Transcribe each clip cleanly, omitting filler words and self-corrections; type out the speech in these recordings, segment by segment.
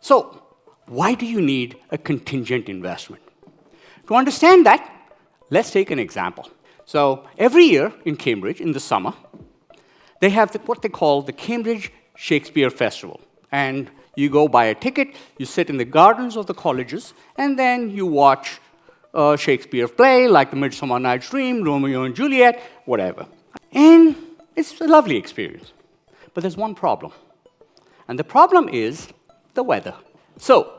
So, why do you need a contingent investment? To understand that, let's take an example. So, every year in Cambridge, in the summer, they have what they call the Cambridge Shakespeare Festival. And you go buy a ticket, you sit in the gardens of the colleges, and then you watch a Shakespeare play like The Midsummer Night's Dream, Romeo and Juliet, whatever. And it's a lovely experience. But there's one problem. And the problem is the weather. So,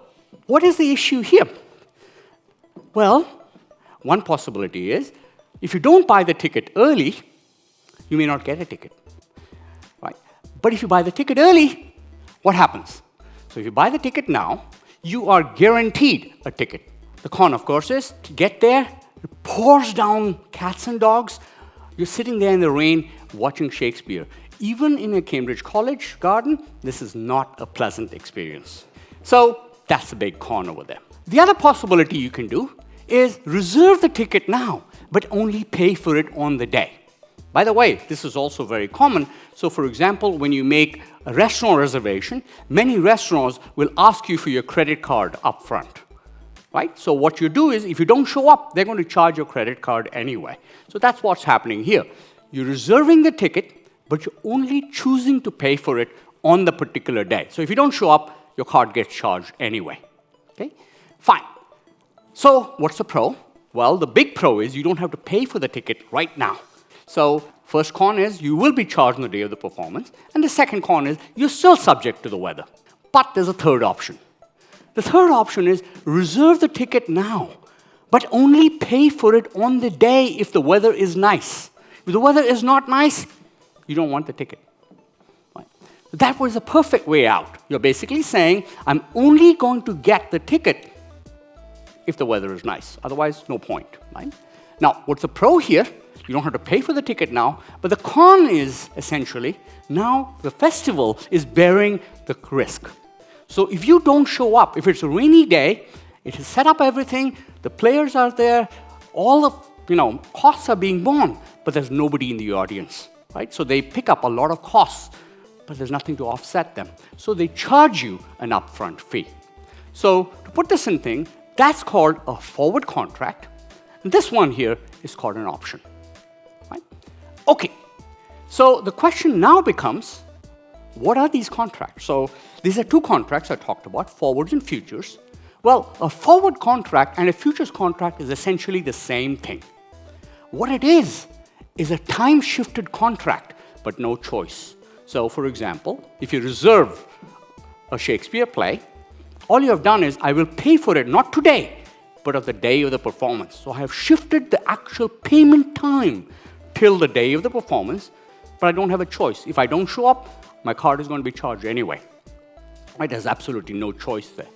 what is the issue here? Well, one possibility is, if you don't buy the ticket early, you may not get a ticket. Right? But if you buy the ticket early, what happens? So if you buy the ticket now, you are guaranteed a ticket. The con, of course, is to get there, it pours down cats and dogs. You're sitting there in the rain watching Shakespeare. Even in a Cambridge College garden, this is not a pleasant experience. So that's the big con over there. The other possibility you can do is reserve the ticket now, but only pay for it on the day. By the way, this is also very common. So for example, when you make a restaurant reservation, many restaurants will ask you for your credit card up front. Right? So what you do is, if you don't show up, they're going to charge your credit card anyway. So that's what's happening here. You're reserving the ticket, but you're only choosing to pay for it on the particular day. So if you don't show up, your card gets charged anyway. Okay? Fine. So what's the pro? Well, the big pro is you don't have to pay for the ticket right now. So first con is you will be charged on the day of the performance, and the second con is you're still subject to the weather. But there's a third option. The third option is reserve the ticket now, but only pay for it on the day if the weather is nice. If the weather is not nice, you don't want the ticket. Right? That was a perfect way out. You're basically saying, I'm only going to get the ticket if the weather is nice. Otherwise, no point. Right? Now, what's the pro here? You don't have to pay for the ticket now, but the con is essentially, now the festival is bearing the risk. So if you don't show up, if it's a rainy day, it has set up everything, the players are there, all the costs are being borne, but there's nobody in the audience, right? So they pick up a lot of costs, but there's nothing to offset them. So they charge you an upfront fee. So to put this in thing, that's called a forward contract, and this one here is called an option. Right? Okay, so the question now becomes, what are these contracts? So these are two contracts I talked about, forwards and futures. Well, a forward contract and a futures contract is essentially the same thing. What it is a time-shifted contract, but no choice. So for example, if you reserve a Shakespeare play, all you have done is, I will pay for it, not today, but on the day of the performance. So I have shifted the actual payment time till the day of the performance, but I don't have a choice. If I don't show up, my card is going to be charged anyway. Right? There's absolutely no choice there.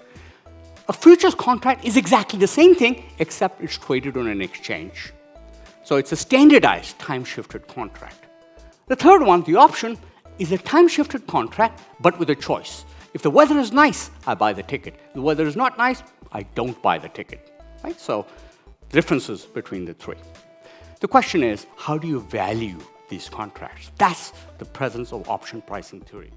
A futures contract is exactly the same thing, except it's traded on an exchange. So it's a standardized time-shifted contract. The third one, the option, is a time-shifted contract, but with a choice. If the weather is nice, I buy the ticket. If the weather is not nice, I don't buy the ticket. Right? So differences between the three. The question is, how do you value these contracts? That's the presence of option pricing theory.